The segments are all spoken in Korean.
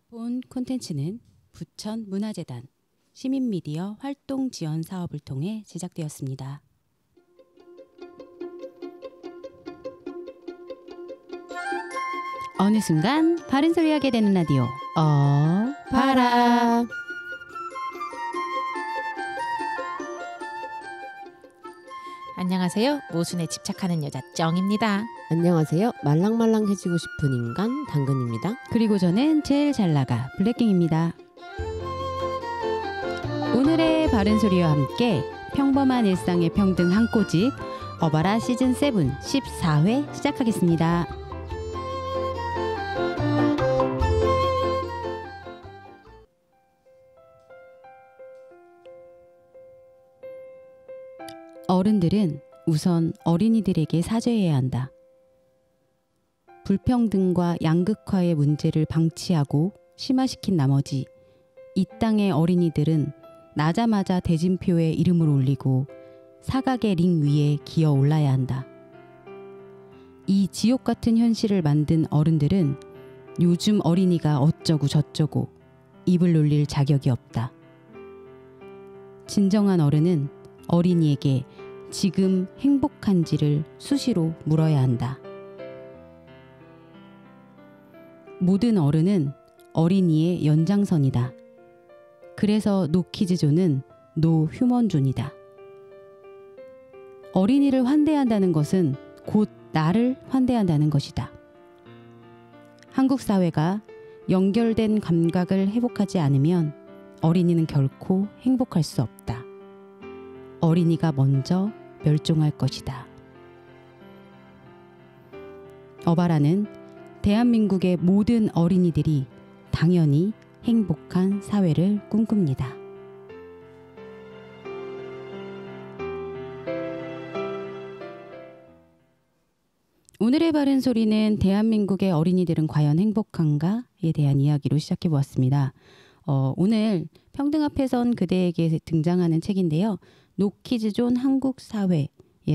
본 콘텐츠는 부천문화재단 시민미디어 활동 지원 사업을 통해 제작되었습니다. 어느 순간 바른 소리 하게 되는 라디오 봐라. 안녕하세요. 모순에 집착하는 여자 정입니다. 안녕하세요. 말랑말랑해지고 싶은 인간 당근입니다. 그리고 저는 제일 잘나가 블랙킹입니다. 오늘의 바른 소리와 함께 평범한 일상의 평등 한 꼬집 어바라 시즌 7 14회 시작하겠습니다. 어른들은 우선 어린이들에게 사죄해야 한다. 불평등과 양극화의 문제를 방치하고 심화시킨 나머지 이 땅의 어린이들은 나자마자 대진표에 이름을 올리고 사각의 링 위에 기어 올라야 한다. 이 지옥 같은 현실을 만든 어른들은 요즘 어린이가 어쩌고 저쩌고 입을 놀릴 자격이 없다. 진정한 어른은 어린이에게 지금 행복한지를 수시로 물어야 한다. 모든 어른은 어린이의 연장선이다. 그래서 노키즈존은 노휴먼존이다. 어린이를 환대한다는 것은 곧 나를 환대한다는 것이다. 한국 사회가 연결된 감각을 회복하지 않으면 어린이는 결코 행복할 수 없다. 어린이가 먼저 멸종할 것이다. 어바라는 대한민국의 모든 어린이들이 당연히 행복한 사회를 꿈꿉니다. 오늘의 바른 소리는 대한민국의 어린이들은 과연 행복한가에 대한 이야기로 시작해 보았습니다. 오늘 평등 앞에 선 그대에게 등장하는 책인데요. 노키즈존 한국 사회에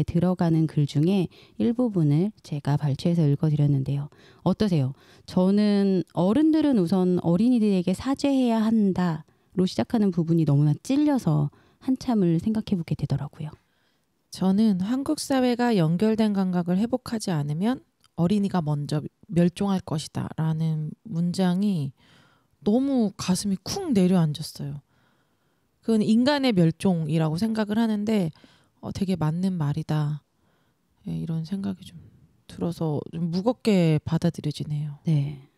들어가는 글 중에 일부분을 제가 발췌해서 읽어드렸는데요. 어떠세요? 저는 어른들은 우선 어린이들에게 사죄해야 한다로 시작하는 부분이 너무나 찔려서 한참을 생각해보게 되더라고요. 저는 한국 사회가 연결된 감각을 회복하지 않으면 어린이가 먼저 멸종할 것이다 라는 문장이 너무 가슴이 쿵 내려앉았어요. 그건 인간의 멸종이라고 생각을 하는데 되게 맞는 말이다. 네, 이런 생각이 좀 들어서 좀 무겁게 받아들여지네요. 네.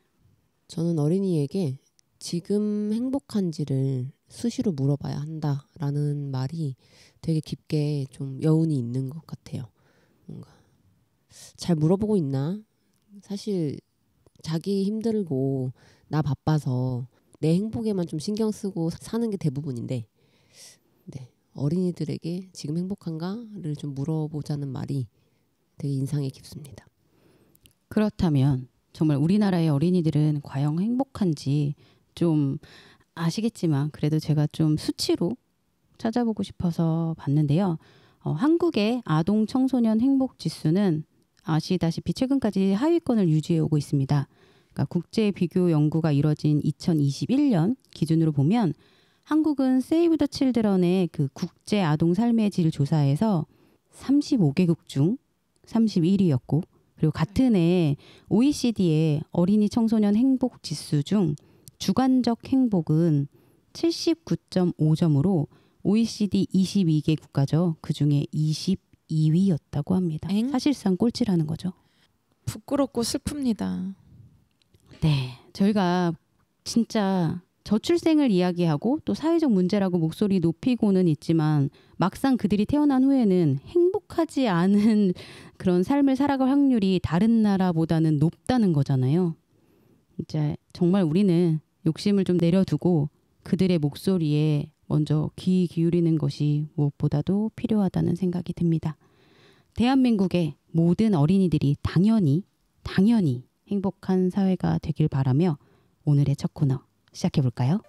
저는 어린이에게 지금 행복한지를 수시로 물어봐야 한다라는 말이 되게 깊게 좀 여운이 있는 것 같아요. 뭔가 잘 물어보고 있나? 사실 자기 힘들고 나 바빠서 내 행복에만 좀 신경 쓰고 사는 게 대부분인데 네, 어린이들에게 지금 행복한가를 좀 물어보자는 말이 되게 인상이 깊습니다. 그렇다면 정말 우리나라의 어린이들은 과연 행복한지 좀 아시겠지만 그래도 제가 좀 수치로 찾아보고 싶어서 봤는데요. 한국의 아동 청소년 행복 지수는 아시다시피 최근까지 하위권을 유지해 오고 있습니다. 그러니까 국제 비교 연구가 이뤄진 2021년 기준으로 보면 한국은 세이브 더 칠드런의 그 국제 아동 삶의 질 조사에서 35개국 중 31위였고 그리고 같은 해 OECD의 어린이 청소년 행복 지수 중 주관적 행복은 79.5점으로 OECD 22개 국가죠. 그중에 22위였다고 합니다. 사실상 꼴찌라는 거죠. 부끄럽고 슬픕니다. 네, 저희가 진짜 저출생을 이야기하고 또 사회적 문제라고 목소리 높이고는 있지만 막상 그들이 태어난 후에는 행복하지 않은 그런 삶을 살아갈 확률이 다른 나라보다는 높다는 거잖아요. 이제 정말 우리는 욕심을 좀 내려두고 그들의 목소리에 먼저 귀 기울이는 것이 무엇보다도 필요하다는 생각이 듭니다. 대한민국의 모든 어린이들이 당연히 행복한 사회가 되길 바라며 오늘의 첫 코너 시작해볼까요?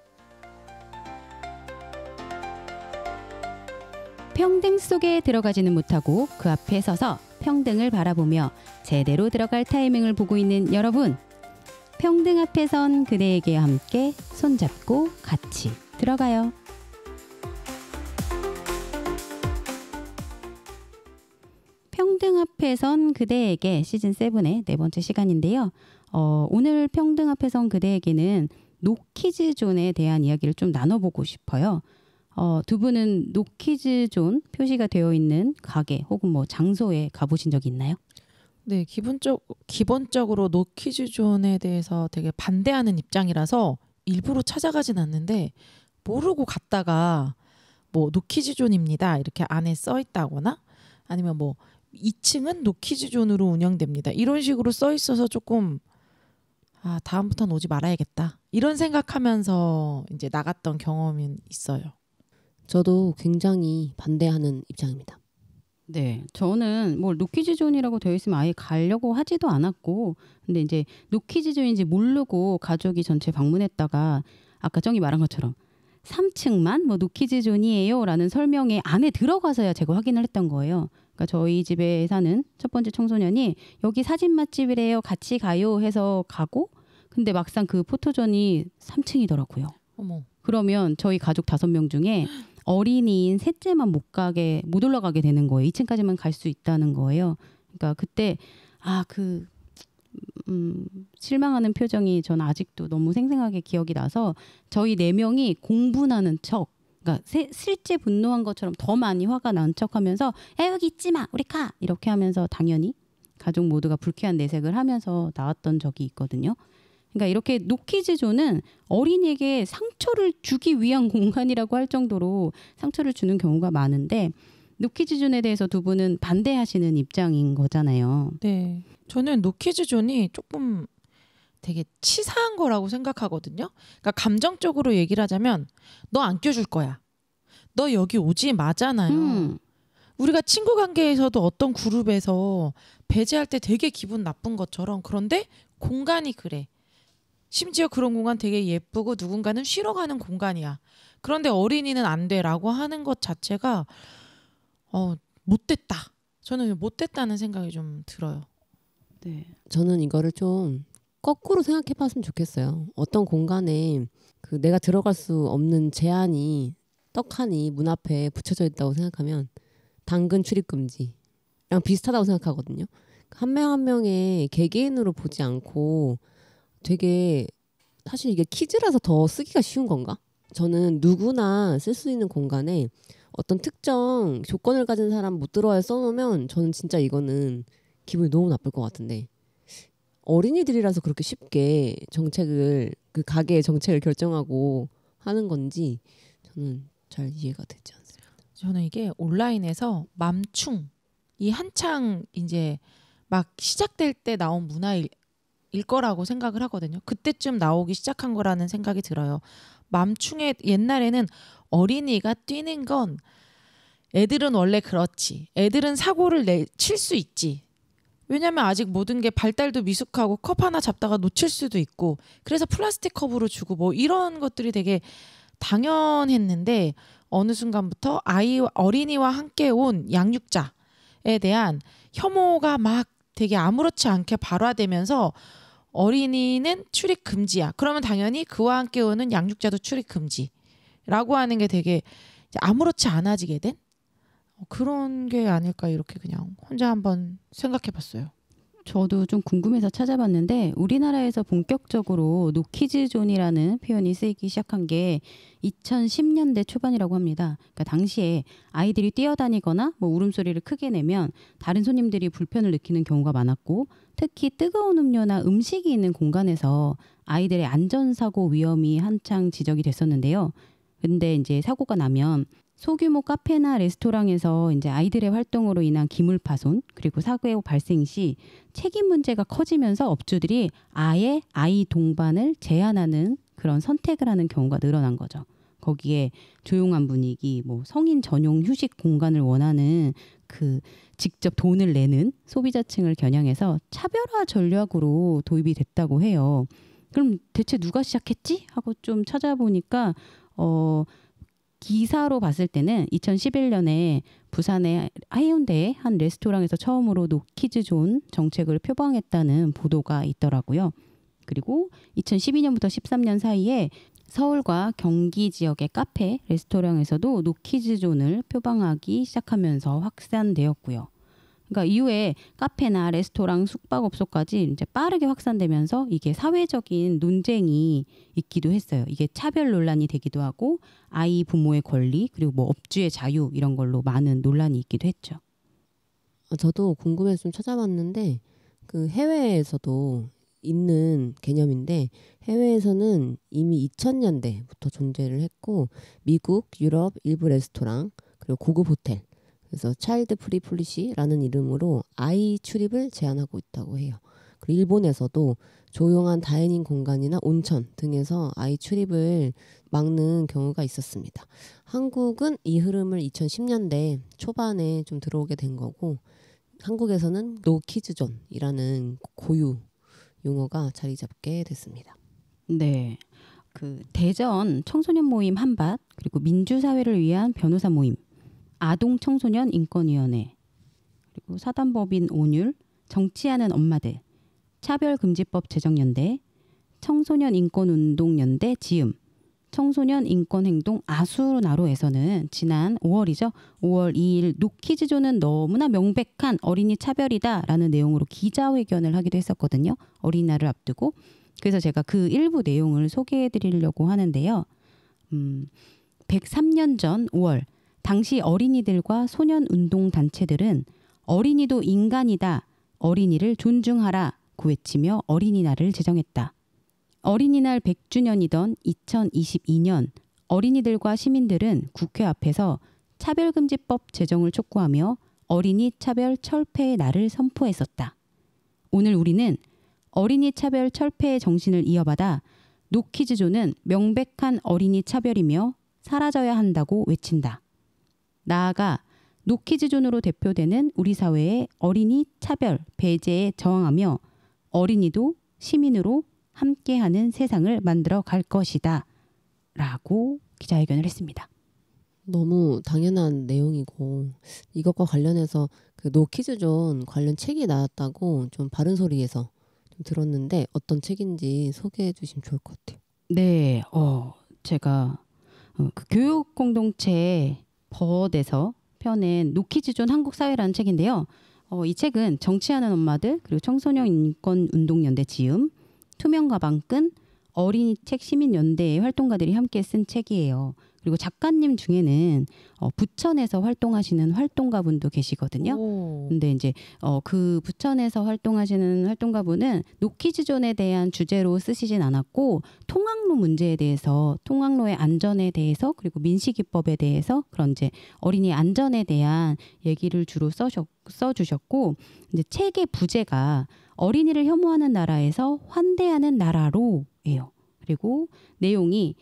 평등 속에 들어가지는 못하고 그 앞에 서서 평등을 바라보며 제대로 들어갈 타이밍을 보고 있는 여러분, 평등 앞에선 그대에게 함께 손잡고 같이 들어가요. 평등 앞에선 그대에게 시즌 7의 네 번째 시간인데요. 오늘 평등 앞에선 그대에게는 노키즈존에 대한 이야기를 좀 나눠보고 싶어요. 두 분은 노키즈존 표시가 되어 있는 가게 혹은 뭐 장소에 가보신 적이 있나요? 네, 기본적으로 노키즈존에 대해서 되게 반대하는 입장이라서 일부러 찾아가진 않는데 모르고 갔다가 뭐 노키즈존입니다 이렇게 안에 써 있다거나 아니면 뭐 2층은 노키즈존으로 운영됩니다 이런 식으로 써 있어서 조금 다음부터는 오지 말아야겠다 이런 생각하면서 이제 나갔던 경험이 있어요. 저도 굉장히 반대하는 입장입니다. 네, 저는 뭐 노키즈존이라고 되어 있으면 아예 가려고 하지도 않았고, 근데 이제 노키즈존인지 모르고 가족이 전체 방문했다가 아까 정이 말한 것처럼 3층만 뭐 노키즈존이에요라는 설명에 안에 들어가서야 제가 확인을 했던 거예요. 그러니까 저희 집에 사는 첫 번째 청소년이 여기 사진 맛집이래요, 같이 가요 해서 가고, 근데 막상 그 포토존이 3층이더라고요. 어머. 그러면 저희 가족 5명 중에 어린이인 셋째만 못 올라가게 되는 거예요. 2층까지만 갈 수 있다는 거예요. 그러니까 그때 실망하는 표정이 저는 아직도 너무 생생하게 기억이 나서 저희 4명이 공분하는 척, 그러니까 실제 분노한 것처럼 더 많이 화가 난 척하면서 야 여기 있지 마 우리 가 이렇게 하면서 당연히 가족 모두가 불쾌한 내색을 하면서 나왔던 적이 있거든요. 그러니까 이렇게 노키즈존은 어린이에게 상처를 주기 위한 공간이라고 할 정도로 상처를 주는 경우가 많은데 노키즈존에 대해서 두 분은 반대하시는 입장인 거잖아요. 네, 저는 노키즈존이 조금 되게 치사한 거라고 생각하거든요. 그러니까 감정적으로 얘기를 하자면 너 안 껴줄 거야. 너 여기 오지 마잖아요. 우리가 친구 관계에서도 어떤 그룹에서 배제할 때 되게 기분 나쁜 것처럼 그런데 공간이 그래. 심지어 그런 공간 되게 예쁘고 누군가는 쉬러 가는 공간이야. 그런데 어린이는 안 돼라고 하는 것 자체가 못됐다. 저는 못됐다는 생각이 좀 들어요. 네. 저는 이거를 좀 거꾸로 생각해 봤으면 좋겠어요. 어떤 공간에 그 내가 들어갈 수 없는 제한이 떡하니 문 앞에 붙여져 있다고 생각하면 당근 출입 금지랑 비슷하다고 생각하거든요. 한 명 한 명의 개개인으로 보지 않고 되게 사실 이게 키즈라서 더 쓰기가 쉬운 건가? 저는 누구나 쓸 수 있는 공간에 어떤 특정 조건을 가진 사람 못 들어와야 써놓으면 저는 진짜 이거는 기분이 너무 나쁠 것 같은데 어린이들이라서 그렇게 쉽게 정책을 그 가게의 정책을 결정하고 하는 건지 저는 잘 이해가 되지 않습니다. 저는 이게 온라인에서 맘충이 한창 이제 막 시작될 때 나온 문화일 거라고 생각을 하거든요. 그때쯤 나오기 시작한 거라는 생각이 들어요. 맘충에 옛날에는 어린이가 뛰는 건 애들은 원래 그렇지. 애들은 사고를 칠 수 있지. 왜냐면 아직 모든 게 발달도 미숙하고 컵 하나 잡다가 놓칠 수도 있고 그래서 플라스틱 컵으로 주고 뭐 이런 것들이 되게 당연했는데 어느 순간부터 어린이와 함께 온 양육자에 대한 혐오가 막 되게 아무렇지 않게 발화되면서 어린이는 출입 금지야. 그러면 당연히 그와 함께 오는 양육자도 출입 금지라고 하는 게 되게 아무렇지 않아지게 된 그런 게 아닐까 이렇게 그냥 혼자 한번 생각해봤어요. 저도 좀 궁금해서 찾아봤는데 우리나라에서 본격적으로 노키즈존이라는 표현이 쓰이기 시작한 게 2010년대 초반이라고 합니다. 그러니까 당시에 아이들이 뛰어다니거나 뭐 울음소리를 크게 내면 다른 손님들이 불편을 느끼는 경우가 많았고 특히 뜨거운 음료나 음식이 있는 공간에서 아이들의 안전사고 위험이 한창 지적이 됐었는데요. 근데 이제 사고가 나면 소규모 카페나 레스토랑에서 이제 아이들의 활동으로 인한 기물 파손 그리고 사고 발생 시 책임 문제가 커지면서 업주들이 아예 아이 동반을 제한하는 그런 선택을 하는 경우가 늘어난 거죠. 거기에 조용한 분위기, 뭐 성인 전용 휴식 공간을 원하는 그 직접 돈을 내는 소비자층을 겨냥해서 차별화 전략으로 도입이 됐다고 해요. 그럼 대체 누가 시작했지? 하고 좀 찾아보니까 기사로 봤을 때는 2011년에 부산의 해운대의 한 레스토랑에서 처음으로 노키즈존 정책을 표방했다는 보도가 있더라고요. 그리고 2012년부터 13년 사이에 서울과 경기 지역의 카페, 레스토랑에서도 노키즈존을 표방하기 시작하면서 확산되었고요. 그러니까 이후에 카페나 레스토랑, 숙박업소까지 이제 빠르게 확산되면서 이게 사회적인 논쟁이 있기도 했어요. 이게 차별 논란이 되기도 하고 아이 부모의 권리 그리고 뭐 업주의 자유 이런 걸로 많은 논란이 있기도 했죠. 저도 궁금해서 좀 찾아봤는데 그 해외에서도 있는 개념인데 해외에서는 이미 2000년대부터 존재를 했고 미국, 유럽 일부 레스토랑 그리고 고급 호텔 그래서 차일드 프리 폴리시라는 이름으로 아이 출입을 제한하고 있다고 해요. 그리고 일본에서도 조용한 다이닝 공간이나 온천 등에서 아이 출입을 막는 경우가 있었습니다. 한국은 이 흐름을 2010년대 초반에 좀 들어오게 된 거고 한국에서는 노키즈존이라는 고유 용어가 자리 잡게 됐습니다. 네. 그 대전 청소년 모임 한밭 그리고 민주사회를 위한 변호사 모임 아동 청소년 인권위원회 그리고 사단법인 온율 정치하는 엄마들 차별금지법 제정연대 청소년 인권운동연대 지음 청소년 인권행동 아수나로에서는 지난 5월이죠. 5월 2일 노키즈존은 너무나 명백한 어린이 차별이다라는 내용으로 기자회견을 하기도 했었거든요. 어린이날을 앞두고. 그래서 제가 그 일부 내용을 소개해드리려고 하는데요. 103년 전 5월 당시 어린이들과 소년운동단체들은 어린이도 인간이다. 어린이를 존중하라고 외치며 어린이날을 제정했다. 어린이날 100주년이던 2022년 어린이들과 시민들은 국회 앞에서 차별금지법 제정을 촉구하며 어린이 차별 철폐의 날을 선포했었다. 오늘 우리는 어린이 차별 철폐의 정신을 이어받아 노키즈존은 명백한 어린이 차별이며 사라져야 한다고 외친다. 나아가 노키즈존으로 대표되는 우리 사회의 어린이 차별, 배제에 저항하며 어린이도 시민으로 함께하는 세상을 만들어 갈 것이다. 라고 기자회견을 했습니다. 너무 당연한 내용이고 이것과 관련해서 그 노키즈존 관련 책이 나왔다고 좀 바른 소리에서 좀 들었는데 어떤 책인지 소개해 주시면 좋을 것 같아요. 네, 제가 그 교육 공동체 버드에서 펴낸 노키즈존 한국 사회라는 책인데요. 이 책은 정치하는 엄마들 그리고 청소년 인권 운동연대 지음 투명 가방끈 어린이 책 시민연대의 활동가들이 함께 쓴 책이에요. 그리고 작가님 중에는 부천에서 활동하시는 활동가분도 계시거든요. 근데 이제 그 부천에서 활동하시는 활동가분은 노키즈존에 대한 주제로 쓰시진 않았고 통학로 문제에 대해서 통학로의 안전에 대해서 그리고 민식이법에 대해서 그런 이제 어린이 안전에 대한 얘기를 주로 써주셨고 이제 책의 부제가 어린이를 혐오하는 나라에서 환대하는 나라로예요. 그리고 내용이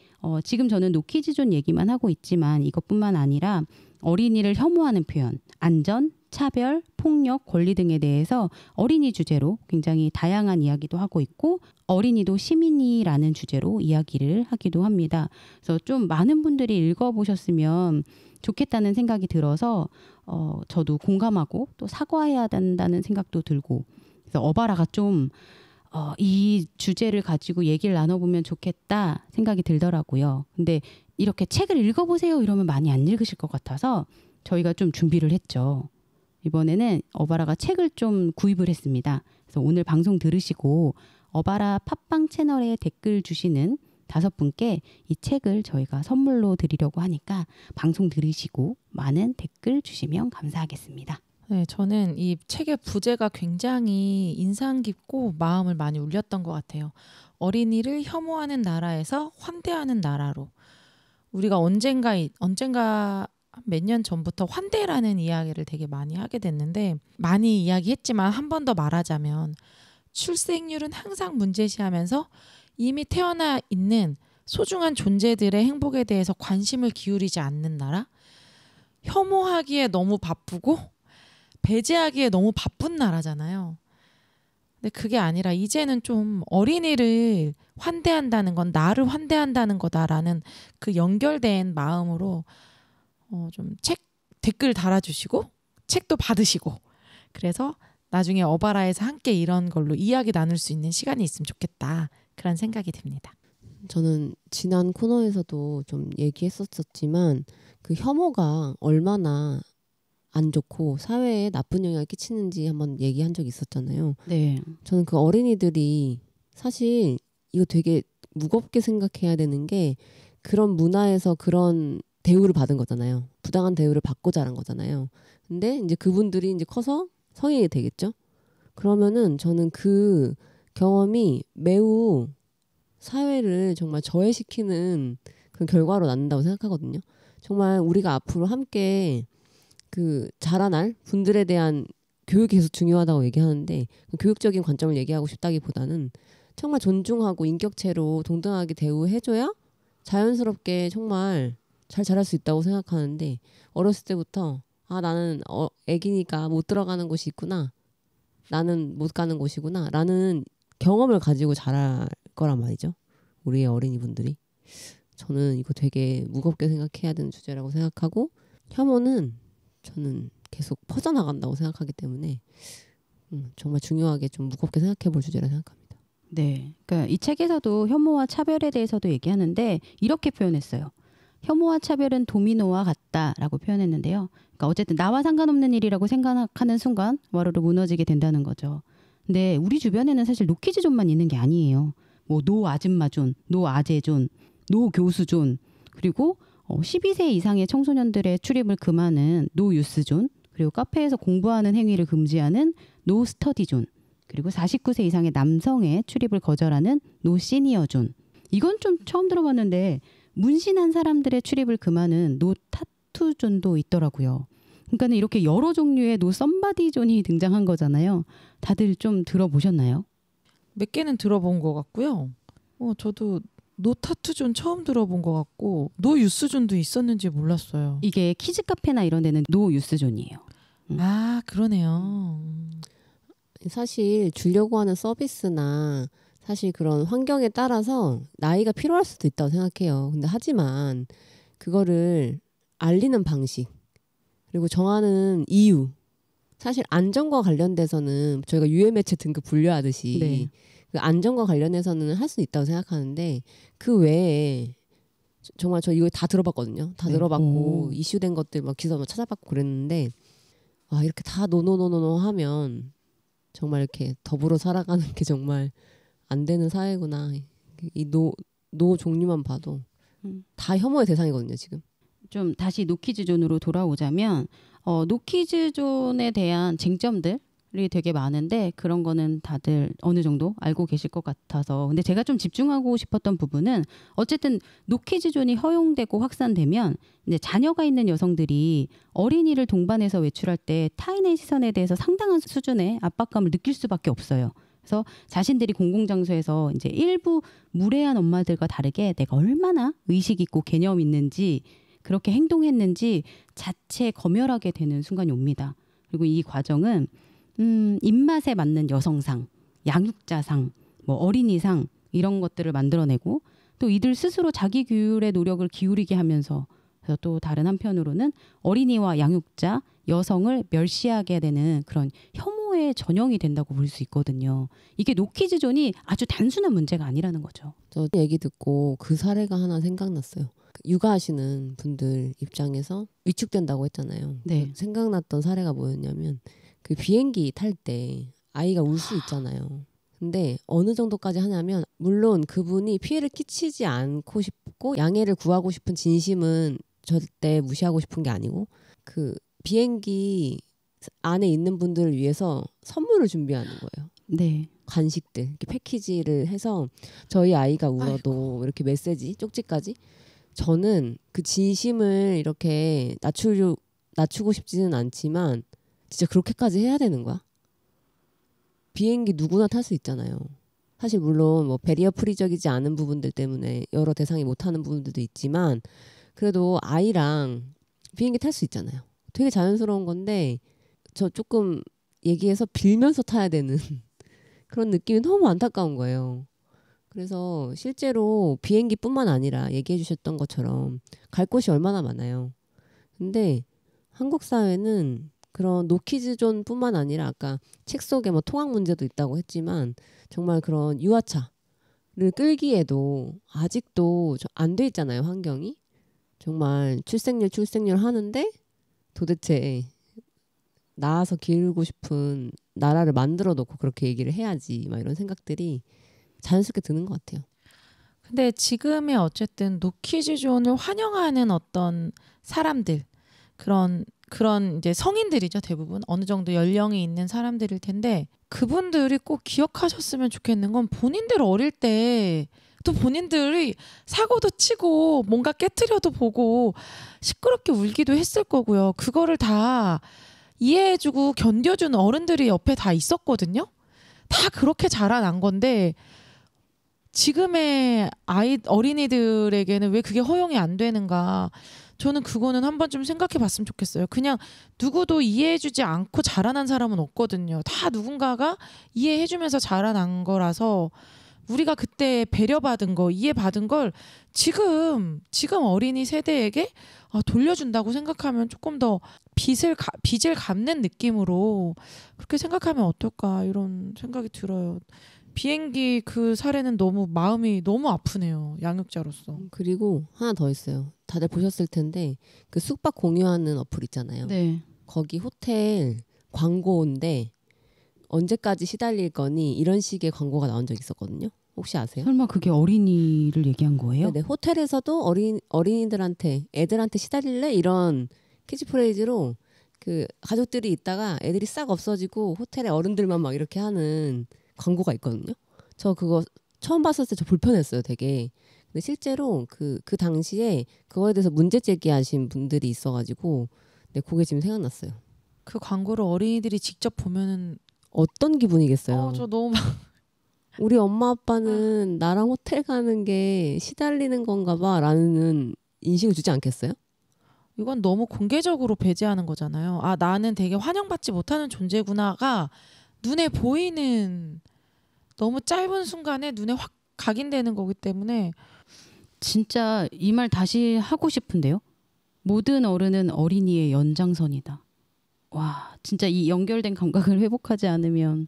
지금 저는 노키즈존 얘기만 하고 있지만 이것뿐만 아니라 어린이를 혐오하는 표현, 안전, 차별, 폭력, 권리 등에 대해서 어린이 주제로 굉장히 다양한 이야기도 하고 있고 어린이도 시민이라는 주제로 이야기를 하기도 합니다. 그래서 좀 많은 분들이 읽어보셨으면 좋겠다는 생각이 들어서 저도 공감하고 또 사과해야 된다는 생각도 들고 그래서 어바라가 좀 이 주제를 가지고 얘기를 나눠보면 좋겠다 생각이 들더라고요. 근데 이렇게 책을 읽어보세요 이러면 많이 안 읽으실 것 같아서 저희가 좀 준비를 했죠. 이번에는 어바라가 책을 좀 구입을 했습니다. 그래서 오늘 방송 들으시고 어바라 팟빵 채널에 댓글 주시는 5분께 이 책을 저희가 선물로 드리려고 하니까 방송 들으시고 많은 댓글 주시면 감사하겠습니다. 네, 저는 이 책의 부제가 굉장히 인상 깊고 마음을 많이 울렸던 것 같아요. 어린이를 혐오하는 나라에서 환대하는 나라로. 우리가 언젠가 몇 년 전부터 환대라는 이야기를 되게 많이 하게 됐는데 많이 이야기했지만 한 번 더 말하자면 출생률은 항상 문제시하면서 이미 태어나 있는 소중한 존재들의 행복에 대해서 관심을 기울이지 않는 나라? 혐오하기에 너무 바쁘고 배제하기에 너무 바쁜 나라잖아요. 근데 그게 아니라 이제는 좀 어린이를 환대한다는 건 나를 환대한다는 거다라는 그 연결된 마음으로 좀 책 댓글 달아주시고 책도 받으시고 그래서 나중에 어바라에서 함께 이런 걸로 이야기 나눌 수 있는 시간이 있으면 좋겠다. 그런 생각이 듭니다. 저는 지난 코너에서도 좀 얘기했었지만 그 혐오가 얼마나 안 좋고 사회에 나쁜 영향을 끼치는지 한번 얘기한 적이 있었잖아요. 네. 저는 그 어린이들이 사실 이거 되게 무겁게 생각해야 되는 게 그런 문화에서 그런 대우를 받은 거잖아요. 부당한 대우를 받고 자란 거잖아요. 근데 이제 그분들이 이제 커서 성인이 되겠죠. 그러면은 저는 그 경험이 매우 사회를 정말 저해시키는 그런 결과로 낳는다고 생각하거든요. 정말 우리가 앞으로 함께 그 자라날 분들에 대한 교육이 계속 중요하다고 얘기하는데 그 교육적인 관점을 얘기하고 싶다기보다는 정말 존중하고 인격체로 동등하게 대우해줘야 자연스럽게 정말 잘 자랄 수 있다고 생각하는데 어렸을 때부터 아 나는 애기니까 못 들어가는 곳이 있구나. 나는 못 가는 곳이구나. 라는 경험을 가지고 자랄 거란 말이죠. 우리의 어린이분들이. 저는 이거 되게 무겁게 생각해야 되는 주제라고 생각하고 혐오는 저는 계속 퍼져나간다고 생각하기 때문에 정말 중요하게 좀 무겁게 생각해 볼 주제라 생각합니다. 네. 그러니까 이 책에서도 혐오와 차별에 대해서도 얘기하는데 이렇게 표현했어요. 혐오와 차별은 도미노와 같다라고 표현했는데요. 그러니까 어쨌든 나와 상관없는 일이라고 생각하는 순간 와르르 무너지게 된다는 거죠. 근데 우리 주변에는 사실 노키즈존만 있는 게 아니에요. 뭐 노 아줌마존, 노 아재존, 노 교수존, 그리고 12세 이상의 청소년들의 출입을 금하는 노 유스존, 그리고 카페에서 공부하는 행위를 금지하는 노 스터디존, 그리고 49세 이상의 남성의 출입을 거절하는 노 시니어존. 이건 좀 처음 들어봤는데 문신한 사람들의 출입을 금하는 노 타투존도 있더라고요. 그러니까 이렇게 여러 종류의 노 썸바디존이 등장한 거잖아요. 다들 좀 들어보셨나요? 몇 개는 들어본 것 같고요. 저도 노 타투존 처음 들어본 것 같고 노 유스존도 있었는지 몰랐어요. 이게 키즈 카페나 이런 데는 노 유스존이에요. 아 그러네요. 사실 주려고 하는 서비스나 사실 그런 환경에 따라서 나이가 필요할 수도 있다고 생각해요. 근데 하지만 그거를 알리는 방식 그리고 정하는 이유 사실 안전과 관련돼서는 저희가 유해매체 등급 분류하듯이 네. 그 안전과 관련해서는 할 수 있다고 생각하는데 그 외에 정말 저 이거 다 들어봤거든요. 다 네. 들어봤고 오. 이슈된 것들 막 기사 막 찾아봤고 그랬는데 와 이렇게 다 노노노노노 하면 정말 이렇게 더불어 살아가는 게 정말 안 되는 사회구나. 이 노 종류만 봐도 다 혐오의 대상이거든요, 지금. 좀 다시 노키즈존으로 돌아오자면 노키즈존에 대한 쟁점들이 되게 많은데 그런 거는 다들 어느 정도 알고 계실 것 같아서 근데 제가 좀 집중하고 싶었던 부분은 어쨌든 노키즈존이 허용되고 확산되면 이제 자녀가 있는 여성들이 어린이를 동반해서 외출할 때 타인의 시선에 대해서 상당한 수준의 압박감을 느낄 수밖에 없어요. 그래서 자신들이 공공장소에서 이제 일부 무례한 엄마들과 다르게 내가 얼마나 의식 있고 개념 있는지 그렇게 행동했는지 자체 검열하게 되는 순간이 옵니다. 그리고 이 과정은 입맛에 맞는 여성상, 양육자상, 뭐 어린이상 이런 것들을 만들어내고 또 이들 스스로 자기 규율의 노력을 기울이게 하면서 그래서 또 다른 한편으로는 어린이와 양육자, 여성을 멸시하게 되는 그런 혐오의 전형이 된다고 볼 수 있거든요. 이게 노키즈존이 아주 단순한 문제가 아니라는 거죠. 저 얘기 듣고 그 사례가 하나 생각났어요. 육아하시는 분들 입장에서 위축된다고 했잖아요. 네. 생각났던 사례가 뭐였냐면 그 비행기 탈 때 아이가 울 수 있잖아요. 근데 어느 정도까지 하냐면 물론 그분이 피해를 끼치지 않고 싶고 양해를 구하고 싶은 진심은 절대 무시하고 싶은 게 아니고 그 비행기 안에 있는 분들을 위해서 선물을 준비하는 거예요. 네. 간식들 이렇게 패키지를 해서 저희 아이가 울어도 이렇게 메시지 쪽지까지 저는 그 진심을 이렇게 낮추고 싶지는 않지만 진짜 그렇게까지 해야 되는 거야? 비행기 누구나 탈 수 있잖아요. 사실 물론 뭐 배리어 프리적이지 않은 부분들 때문에 여러 대상이 못하는 부분들도 있지만 그래도 아이랑 비행기 탈 수 있잖아요. 되게 자연스러운 건데 저 조금 얘기해서 빌면서 타야 되는 그런 느낌이 너무 안타까운 거예요. 그래서 실제로 비행기뿐만 아니라 얘기해 주셨던 것처럼 갈 곳이 얼마나 많아요. 근데 한국 사회는 그런 노키즈존뿐만 아니라 아까 책 속에 뭐 통학 문제도 있다고 했지만 정말 그런 유아차를 끌기에도 아직도 안 돼 있잖아요, 환경이. 정말 출생률 하는데 도대체 낳아서 기르고 싶은 나라를 만들어 놓고 그렇게 얘기를 해야지 막 이런 생각들이 자연스럽게 드는 것 같아요. 근데 지금의 어쨌든 노키즈존을 환영하는 어떤 사람들 그런 이제 성인들이죠. 대부분 어느 정도 연령이 있는 사람들일 텐데 그분들이 꼭 기억하셨으면 좋겠는 건 본인들 어릴 때 또 본인들이 사고도 치고 뭔가 깨트려도 보고 시끄럽게 울기도 했을 거고요. 그거를 다 이해해주고 견뎌주는 어른들이 옆에 다 있었거든요. 다 그렇게 자라난 건데 지금의 어린이들에게는 왜 그게 허용이 안 되는가. 저는 그거는 한 번쯤 생각해 봤으면 좋겠어요. 그냥 누구도 이해해주지 않고 자라난 사람은 없거든요. 다 누군가가 이해해주면서 자라난 거라서 우리가 그때 배려받은 거, 이해받은 걸 지금 어린이 세대에게 돌려준다고 생각하면 조금 더 빚을 갚는 느낌으로 그렇게 생각하면 어떨까 이런 생각이 들어요. 비행기 그 사례는 너무 마음이 너무 아프네요. 양육자로서. 그리고 하나 더 있어요. 다들 보셨을 텐데 그 숙박 공유하는 어플 있잖아요. 네. 거기 호텔 광고인데 언제까지 시달릴 거니 이런 식의 광고가 나온 적 있었거든요. 혹시 아세요? 설마 그게 어린이를 얘기한 거예요? 네, 호텔에서도 어린이들한테 애들한테 시달릴래 이런 캐치프레이즈로 그 가족들이 있다가 애들이 싹 없어지고 호텔에 어른들만 막 이렇게 하는 광고가 있거든요. 저 그거 처음 봤을 때 저 불편했어요, 되게. 근데 실제로 그 당시에 그거에 대해서 문제 제기하신 분들이 있어가지고 네, 그게 지금 생각났어요. 그 광고를 어린이들이 직접 보면은 어떤 기분이겠어요? 저 너무 우리 엄마 아빠는 나랑 호텔 가는 게 시달리는 건가 봐라는 인식을 주지 않겠어요? 이건 너무 공개적으로 배제하는 거잖아요. 아, 나는 되게 환영받지 못하는 존재구나가 눈에 보이는 너무 짧은 순간에 눈에 확 각인되는 거기 때문에 진짜 이 말 다시 하고 싶은데요. 모든 어른은 어린이의 연장선이다. 와, 진짜 이 연결된 감각을 회복하지 않으면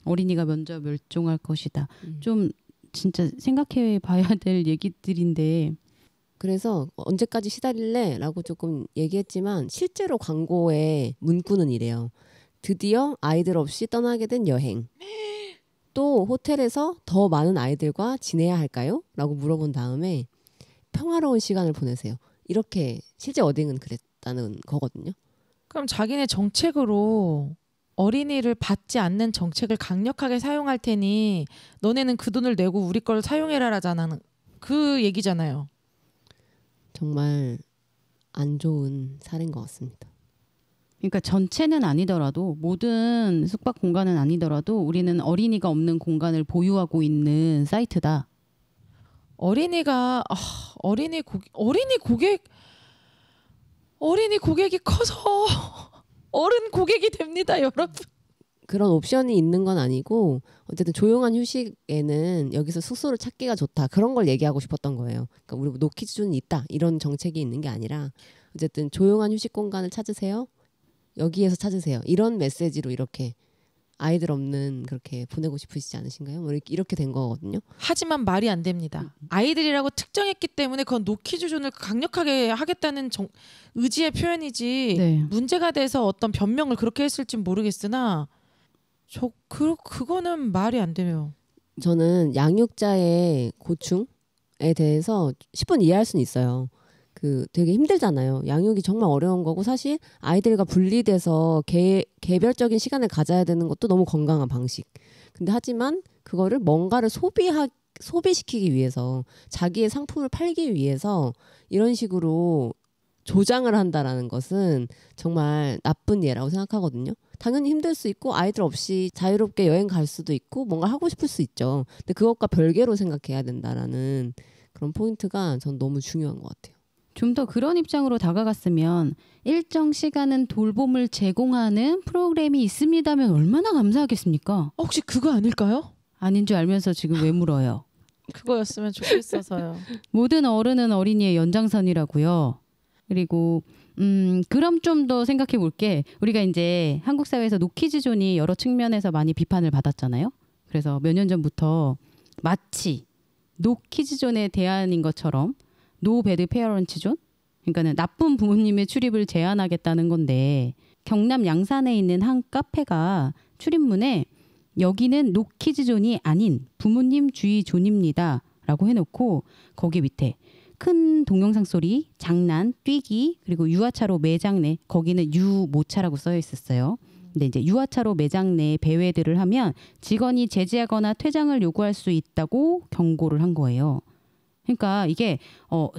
어린이가 먼저 멸종할 것이다. 좀 진짜 생각해 봐야 될 얘기들인데 그래서 언제까지 시달릴래? 라고 조금 얘기했지만 실제로 광고의 문구는 이래요. 드디어 아이들 없이 떠나게 된 여행. 또 호텔에서 더 많은 아이들과 지내야 할까요? 라고 물어본 다음에 평화로운 시간을 보내세요. 이렇게 실제 워딩은 그랬다는 거거든요. 그럼 자기네 정책으로 어린이를 받지 않는 정책을 강력하게 사용할 테니 너네는 그 돈을 내고 우리 걸 사용해라라잖아. 그 얘기잖아요. 정말 안 좋은 사례인 것 같습니다. 그러니까 전체는 아니더라도 모든 숙박 공간은 아니더라도 우리는 어린이가 없는 공간을 보유하고 있는 사이트다. 어린이 고객이 커서 어른 고객이 됩니다, 여러분. 그런 옵션이 있는 건 아니고 어쨌든 조용한 휴식에는 여기서 숙소를 찾기가 좋다. 그런 걸 얘기하고 싶었던 거예요. 그러니까 우리 노키즈존이 있다. 이런 정책이 있는 게 아니라 어쨌든 조용한 휴식 공간을 찾으세요. 여기에서 찾으세요. 이런 메시지로 이렇게 아이들 없는 그렇게 보내고 싶으시지 않으신가요? 뭐 이렇게 된 거거든요. 하지만 말이 안 됩니다. 아이들이라고 특정했기 때문에 그건 노키즈존을 강력하게 하겠다는 의지의 표현이지 네. 문제가 돼서 어떤 변명을 그렇게 했을진 모르겠으나 그거는 말이 안 돼요. 저는 양육자의 고충에 대해서 10분 이해할 수는 있어요. 그 되게 힘들잖아요. 양육이 정말 어려운 거고 사실 아이들과 분리돼서 개별적인 시간을 가져야 되는 것도 너무 건강한 방식. 근데 하지만 그거를 뭔가를 소비시키기 위해서 자기의 상품을 팔기 위해서 이런 식으로 조장을 한다라는 것은 정말 나쁜 예라고 생각하거든요. 당연히 힘들 수 있고 아이들 없이 자유롭게 여행 갈 수도 있고 뭔가 하고 싶을 수 있죠. 근데 그것과 별개로 생각해야 된다라는 그런 포인트가 전 너무 중요한 것 같아요. 좀 더 그런 입장으로 다가갔으면 일정 시간은 돌봄을 제공하는 프로그램이 있습니다면 얼마나 감사하겠습니까? 혹시 그거 아닐까요? 아닌 줄 알면서 지금 왜 물어요? 그거였으면 좋겠어서요. 모든 어른은 어린이의 연장선이라고요. 그리고 그럼 좀 더 생각해 볼게. 우리가 이제 한국 사회에서 노키즈존이 여러 측면에서 많이 비판을 받았잖아요. 그래서 몇 년 전부터 마치 노키즈존의 대안인 것처럼 노 배드 페어런츠 존, 그러니까는 나쁜 부모님의 출입을 제한하겠다는 건데 경남 양산에 있는 한 카페가 출입문에 여기는 노키즈존이 아닌 부모님 주의 존입니다 라고 해놓고 거기 밑에 큰 동영상 소리, 장난, 뛰기, 그리고 유아차로 매장 내, 거기는 유모차라고 써 있었어요. 근데 이제 유아차로 매장 내 배회들을 하면 직원이 제지하거나 퇴장을 요구할 수 있다고 경고를 한 거예요. 그러니까 이게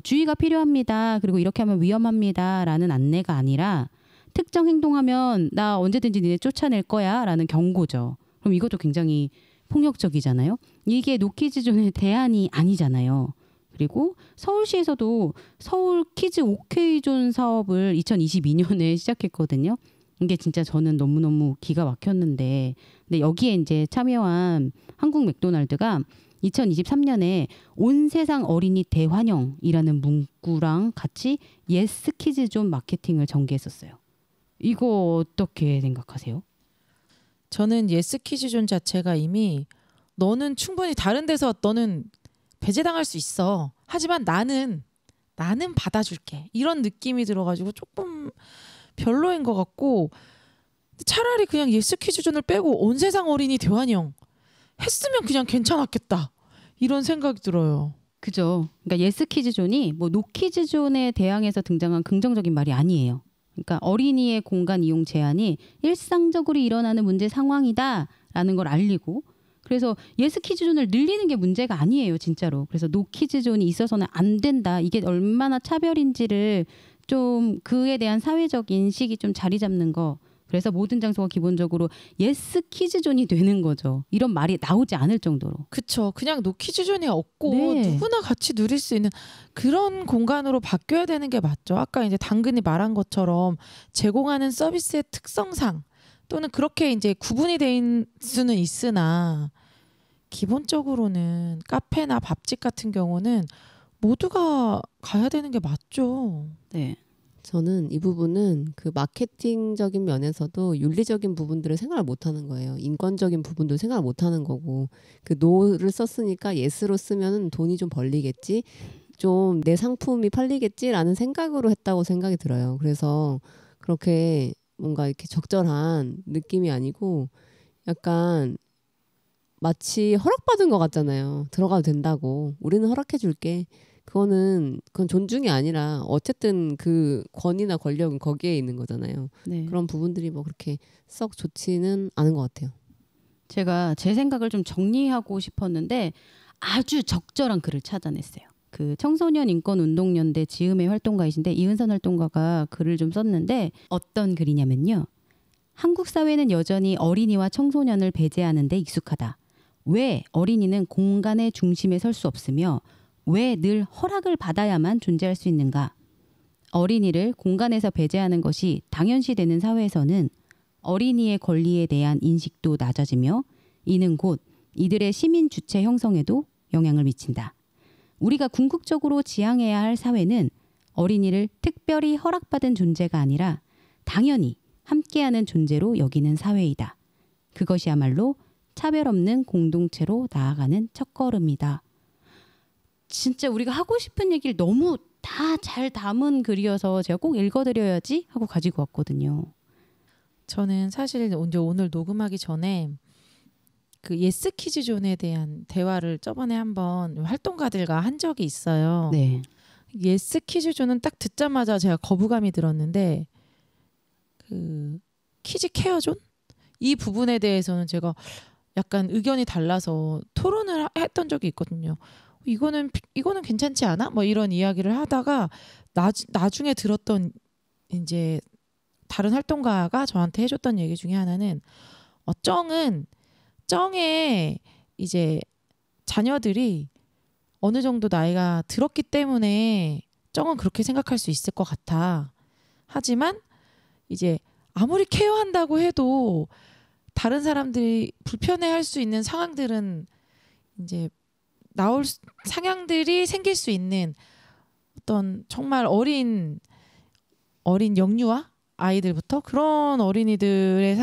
주의가 필요합니다. 그리고 이렇게 하면 위험합니다라는 안내가 아니라 특정 행동하면 나 언제든지 니네 쫓아낼 거야라는 경고죠. 그럼 이것도 굉장히 폭력적이잖아요. 이게 노키즈존의 대안이 아니잖아요. 그리고 서울시에서도 서울 키즈 오케이존 사업을 2022년에 시작했거든요. 이게 진짜 저는 너무너무 기가 막혔는데, 근데 여기에 이제 참여한 한국 맥도날드가 2023년에 온 세상 어린이 대환영이라는 문구랑 같이 예스 키즈존 마케팅을 전개했었어요. 이거 어떻게 생각하세요? 저는 예스 키즈존 자체가 이미 너는 충분히 다른 데서 너는 배제당할 수 있어. 하지만 나는 받아줄게. 이런 느낌이 들어가지고 조금 별로인 것 같고, 차라리 그냥 예스 키즈존을 빼고 온 세상 어린이 대환영 했으면 그냥 괜찮았겠다. 이런 생각이 들어요. 그죠. 그러니까 예스 키즈존이 뭐 노 키즈존에 대항해서 등장한 긍정적인 말이 아니에요. 그러니까 어린이의 공간 이용 제한이 일상적으로 일어나는 문제 상황이다라는 걸 알리고, 그래서 예스 키즈존을 늘리는 게 문제가 아니에요, 진짜로. 그래서 노 키즈존이 있어서는 안 된다. 이게 얼마나 차별인지를 좀 그에 대한 사회적 인식이 좀 자리 잡는 거. 그래서 모든 장소가 기본적으로 예스 키즈존이 되는 거죠. 이런 말이 나오지 않을 정도로. 그쵸. 그냥 노 키즈존이 없고 네. 누구나 같이 누릴 수 있는 그런 공간으로 바뀌어야 되는 게 맞죠. 아까 이제 당근이 말한 것처럼 제공하는 서비스의 특성상 또는 그렇게 이제 구분이 될 수는 있으나 기본적으로는 카페나 밥집 같은 경우는 모두가 가야 되는 게 맞죠. 네. 저는 이 부분은 그 마케팅적인 면에서도 윤리적인 부분들을 생각을 못하는 거예요. 인권적인 부분도 생각을 못하는 거고, 그 노를 썼으니까 예스로 쓰면 돈이 좀 벌리겠지, 좀 내 상품이 팔리겠지라는 생각으로 했다고 생각이 들어요. 그래서 그렇게 뭔가 이렇게 적절한 느낌이 아니고 약간 마치 허락받은 것 같잖아요. 들어가도 된다고. 우리는 허락해 줄게. 그건 존중이 아니라 어쨌든 그 권위나 권력은 거기에 있는 거잖아요. 네. 그런 부분들이 뭐 그렇게 썩 좋지는 않은 것 같아요. 제가 제 생각을 좀 정리하고 싶었는데 아주 적절한 글을 찾아냈어요. 그 청소년 인권운동연대 지음의 활동가이신데 이은선 활동가가 글을 좀 썼는데 어떤 글이냐면요. 한국 사회는 여전히 어린이와 청소년을 배제하는 데 익숙하다. 왜 어린이는 공간의 중심에 설 수 없으며 왜 늘 허락을 받아야만 존재할 수 있는가? 어린이를 공간에서 배제하는 것이 당연시되는 사회에서는 어린이의 권리에 대한 인식도 낮아지며 이는 곧 이들의 시민 주체 형성에도 영향을 미친다. 우리가 궁극적으로 지향해야 할 사회는 어린이를 특별히 허락받은 존재가 아니라 당연히 함께하는 존재로 여기는 사회이다. 그것이야말로 차별 없는 공동체로 나아가는 첫걸음이다. 진짜 우리가 하고 싶은 얘기를 너무 다 잘 담은 글이어서 제가 꼭 읽어드려야지 하고 가지고 왔거든요. 저는 사실 이제 오늘 녹음하기 전에 그 예스 키즈존에 대한 대화를 저번에 한번 활동가들과 한 적이 있어요. 네. 예스 키즈존은 딱 듣자마자 제가 거부감이 들었는데 그 키즈 케어존? 이 부분에 대해서는 제가 약간 의견이 달라서 토론을 했던 적이 있거든요. 이거는 괜찮지 않아? 뭐 이런 이야기를 하다가 나중에 들었던 이제 다른 활동가가 저한테 해줬던 얘기 중에 하나는 쩡에 이제 자녀들이 어느 정도 나이가 들었기 때문에 쩡은 그렇게 생각할 수 있을 것 같아. 하지만 이제 아무리 케어한다고 해도 다른 사람들이 불편해할 수 있는 상황들은 이제 상황들이 생길 수 있는 어떤 정말 어린 어린 영유아 아이들부터 그런 어린이들의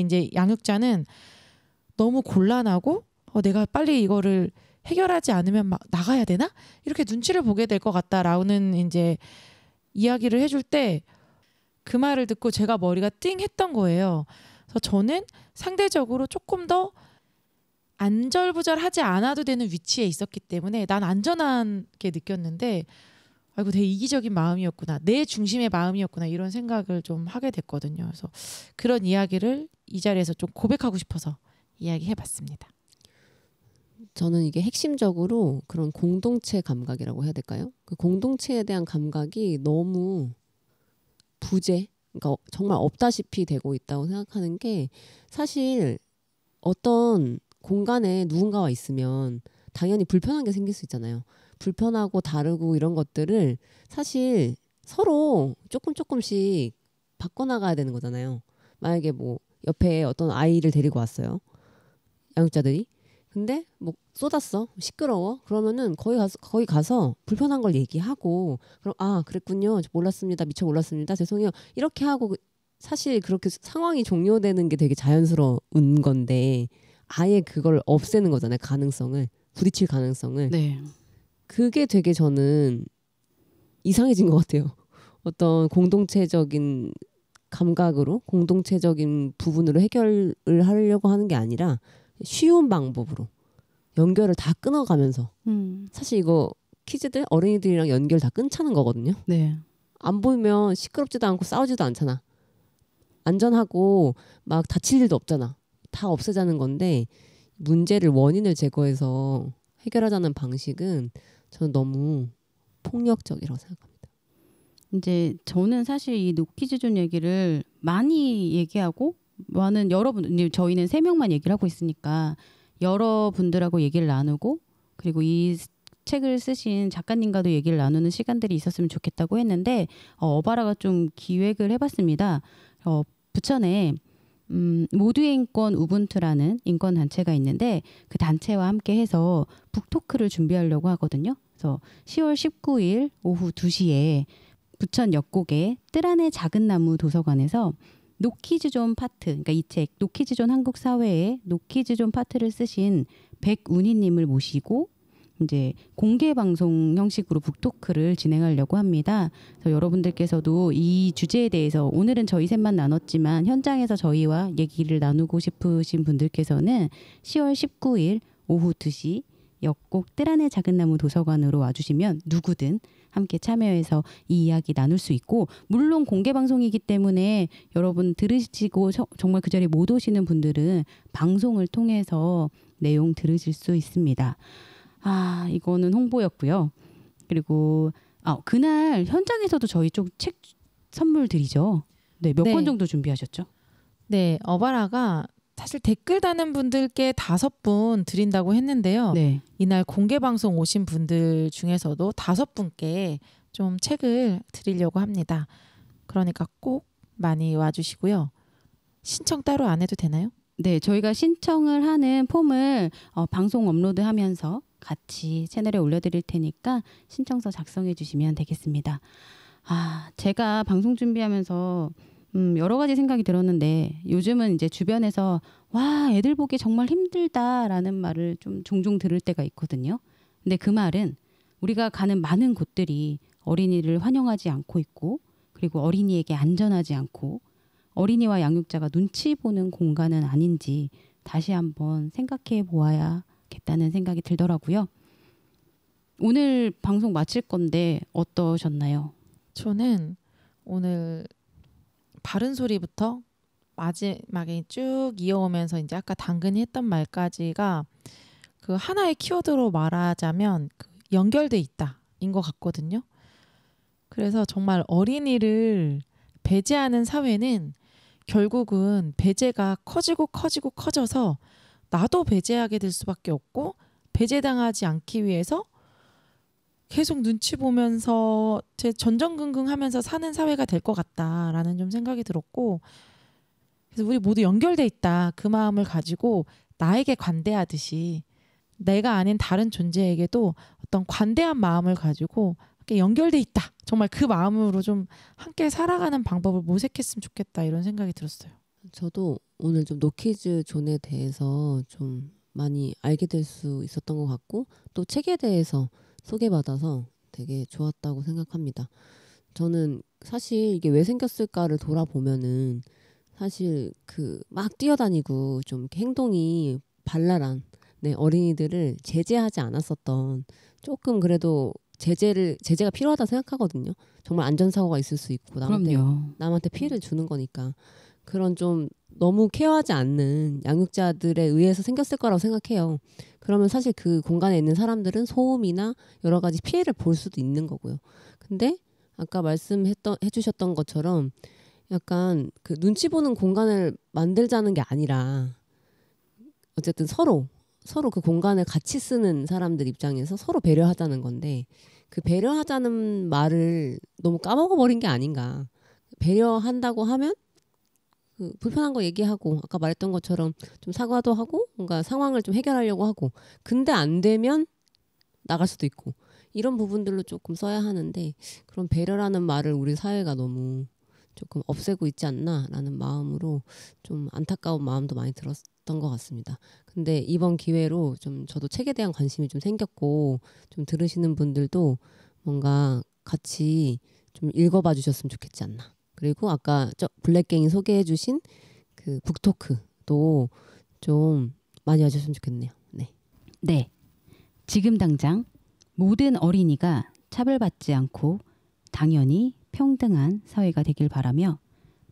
이제 양육자는 너무 곤란하고 내가 빨리 이거를 해결하지 않으면 막 나가야 되나? 이렇게 눈치를 보게 될 것 같다라는 이제 이야기를 해줄 때 그 말을 듣고 제가 머리가 띵 했던 거예요. 그래서 저는 상대적으로 조금 더 안절부절하지 않아도 되는 위치에 있었기 때문에 난 안전하게 느꼈는데 아이고 되게 이기적인 마음이었구나. 내 중심의 마음이었구나. 이런 생각을 좀 하게 됐거든요. 그래서 그런 이야기를 이 자리에서 좀 고백하고 싶어서 이야기해봤습니다. 저는 이게 핵심적으로 그런 공동체 감각이라고 해야 될까요? 그 공동체에 대한 감각이 너무 그러니까 정말 없다시피 되고 있다고 생각하는 게 사실 어떤 공간에 누군가와 있으면 당연히 불편한 게 생길 수 있잖아요. 불편하고 다르고 이런 것들을 사실 서로 조금씩 바꿔나가야 되는 거잖아요. 만약에 뭐 옆에 어떤 아이를 데리고 왔어요. 양육자들이. 근데 뭐 쏟았어. 시끄러워. 그러면은 거기 가서 불편한 걸 얘기하고 그럼 그랬군요. 몰랐습니다. 미처 몰랐습니다. 죄송해요. 이렇게 하고 사실 그렇게 상황이 종료되는 게 되게 자연스러운 건데 아예 그걸 없애는 거잖아요. 가능성을. 부딪힐 가능성을. 네. 그게 되게 저는 이상해진 것 같아요. 어떤 공동체적인 감각으로 공동체적인 부분으로 해결을 하려고 하는 게 아니라 쉬운 방법으로 연결을 다 끊어가면서 사실 이거 키즈들 어린이들이랑 연결 다 끊자는 거거든요. 네. 안 보이면 시끄럽지도 않고 싸우지도 않잖아. 안전하고 막 다칠 일도 없잖아. 다 없애자는 건데 문제를 원인을 제거해서 해결하자는 방식은 저는 너무 폭력적이라고 생각합니다. 이제 저는 사실 이 노키즈존 얘기를 많이 얘기하고 많은 여러분 저희는 3명만 얘기를 하고 있으니까 여러분들하고 얘기를 나누고 그리고 이 책을 쓰신 작가님과도 얘기를 나누는 시간들이 있었으면 좋겠다고 했는데 어바라가 좀 기획을 해봤습니다. 부천에 모두의 인권 우분투라는 인권 단체가 있는데 그 단체와 함께 해서 북토크를 준비하려고 하거든요. 그래서 10월 19일 오후 2시에 부천 역곡의 뜰 안의 작은 나무 도서관에서 노키즈존 파트, 그러니까 이 책 노키즈존 한국 사회에 노키즈존 파트를 쓰신 백운희님을 모시고 이제 공개 방송 형식으로 북토크를 진행하려고 합니다. 그래서 여러분들께서도 이 주제에 대해서 오늘은 저희 셋만 나눴지만 현장에서 저희와 얘기를 나누고 싶으신 분들께서는 10월 19일 오후 2시 역곡 뜰 안의 작은 나무 도서관으로 와주시면 누구든 함께 참여해서 이 이야기 나눌 수 있고 물론 공개 방송이기 때문에 여러분 들으시고 정말 그 자리에 못 오시는 분들은 방송을 통해서 내용 들으실 수 있습니다. 이거는 홍보였고요. 그리고 그날 현장에서도 저희 쪽 책 선물 드리죠. 네, 몇 권 정도 준비하셨죠? 네, 어바라가 사실 댓글 다는 분들께 5분 드린다고 했는데요. 네. 이날 공개 방송 오신 분들 중에서도 5분께 좀 책을 드리려고 합니다. 그러니까 꼭 많이 와주시고요. 신청 따로 안 해도 되나요? 네, 저희가 신청을 하는 폼을 방송 업로드하면서 같이 채널에 올려드릴 테니까 신청서 작성해 주시면 되겠습니다. 제가 방송 준비하면서 여러 가지 생각이 들었는데 요즘은 이제 주변에서 와, 애들 보기 정말 힘들다라는 말을 좀 종종 들을 때가 있거든요. 근데 그 말은 우리가 가는 많은 곳들이 어린이를 환영하지 않고 있고 그리고 어린이에게 안전하지 않고 어린이와 양육자가 눈치 보는 공간은 아닌지 다시 한번 생각해 보아야겠다는 생각이 들더라고요. 오늘 방송 마칠 건데 어떠셨나요? 저는 오늘 바른 소리부터 마지막에 쭉 이어오면서 이제 아까 당근이 했던 말까지가 그 하나의 키워드로 말하자면 그 연결돼 있다인 것 같거든요. 그래서 정말 어린이를 배제하는 사회는 결국은 배제가 커져서 나도 배제하게 될 수밖에 없고 배제당하지 않기 위해서 계속 눈치 보면서 제 전전긍긍하면서 사는 사회가 될 것 같다라는 좀 생각이 들었고 그래서 우리 모두 연결돼 있다 그 마음을 가지고 나에게 관대하듯이 내가 아닌 다른 존재에게도 어떤 관대한 마음을 가지고 함께 연결돼 있다. 정말 그 마음으로 좀 함께 살아가는 방법을 모색했으면 좋겠다 이런 생각이 들었어요. 저도 오늘 좀 노키즈 존에 대해서 좀 많이 알게 될 수 있었던 것 같고 또 책에 대해서 소개받아서 되게 좋았다고 생각합니다. 저는 사실 이게 왜 생겼을까를 돌아보면은 사실 그 막 뛰어다니고 좀 이렇게 행동이 발랄한 어린이들을 제재하지 않았었던 조금 그래도 제재가 필요하다 생각하거든요. 정말 안전사고가 있을 수 있고 남한테 피해를 주는 거니까 그런 좀 너무 케어하지 않는 양육자들에 의해서 생겼을 거라고 생각해요. 그러면 사실 그 공간에 있는 사람들은 소음이나 여러 가지 피해를 볼 수도 있는 거고요. 근데 아까 해주셨던 것처럼 약간 그 눈치 보는 공간을 만들자는 게 아니라 어쨌든 서로 그 공간을 같이 쓰는 사람들 입장에서 서로 배려하자는 건데 그 배려하자는 말을 너무 까먹어버린 게 아닌가. 배려한다고 하면 그 불편한 거 얘기하고 아까 말했던 것처럼 좀 사과도 하고 뭔가 상황을 좀 해결하려고 하고 근데 안 되면 나갈 수도 있고 이런 부분들로 조금 써야 하는데 그런 배려라는 말을 우리 사회가 너무 조금 없애고 있지 않나라는 마음으로 좀 안타까운 마음도 많이 들었던 것 같습니다. 근데 이번 기회로 좀 저도 책에 대한 관심이 좀 생겼고 좀 들으시는 분들도 뭔가 같이 좀 읽어봐 주셨으면 좋겠지 않나. 그리고 아까 블랙갱이 소개해 주신 그 북토크도 좀 많이 와주셨으면 좋겠네요. 네. 지금 당장 모든 어린이가 차별받지 않고 당연히 평등한 사회가 되길 바라며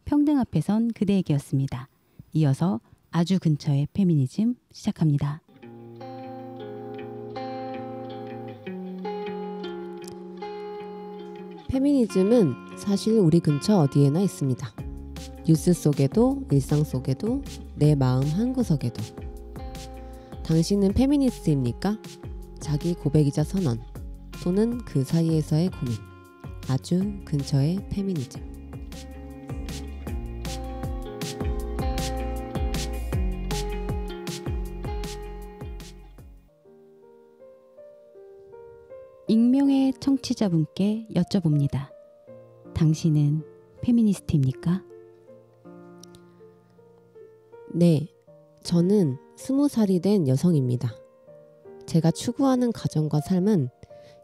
평등 앞에선 그대에게였습니다. 이어서 아주 근처의 페미니즘 시작합니다. 페미니즘은 사실 우리 근처 어디에나 있습니다. 뉴스 속에도 일상 속에도 내 마음 한구석에도. 당신은 페미니스트입니까? 자기 고백이자 선언 또는 그 사이에서의 고민. 아주 근처의 페미니즘. 익명의 청취자분께 여쭤봅니다. 당신은 페미니스트입니까? 네, 저는 20살이 된 여성입니다. 제가 추구하는 가정과 삶은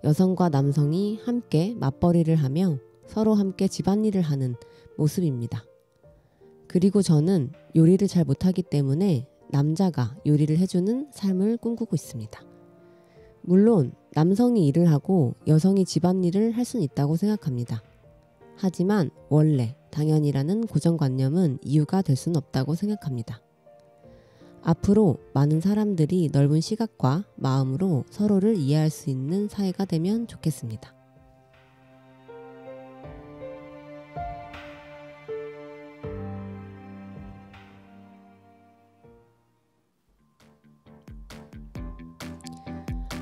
여성과 남성이 함께 맞벌이를 하며 서로 함께 집안일을 하는 모습입니다. 그리고 저는 요리를 잘 못하기 때문에 남자가 요리를 해주는 삶을 꿈꾸고 있습니다. 물론 남성이 일을 하고 여성이 집안일을 할 수는 있다고 생각합니다. 하지만 원래 당연이라는 고정관념은 이유가 될 수는 없다고 생각합니다. 앞으로 많은 사람들이 넓은 시각과 마음으로 서로를 이해할 수 있는 사회가 되면 좋겠습니다.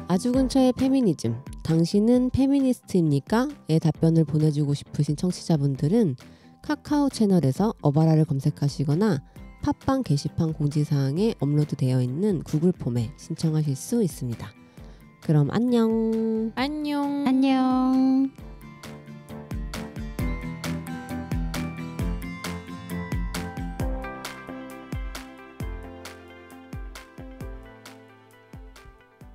아주 근처의 페미니즘, 당신은 페미니스트입니까? 의 답변을 보내주고 싶으신 청취자분들은 카카오 채널에서 어바라를 검색하시거나 팟빵 게시판 공지사항에 업로드되어 있는 구글 폼에 신청하실 수 있습니다. 그럼 안녕. 안녕. 안녕.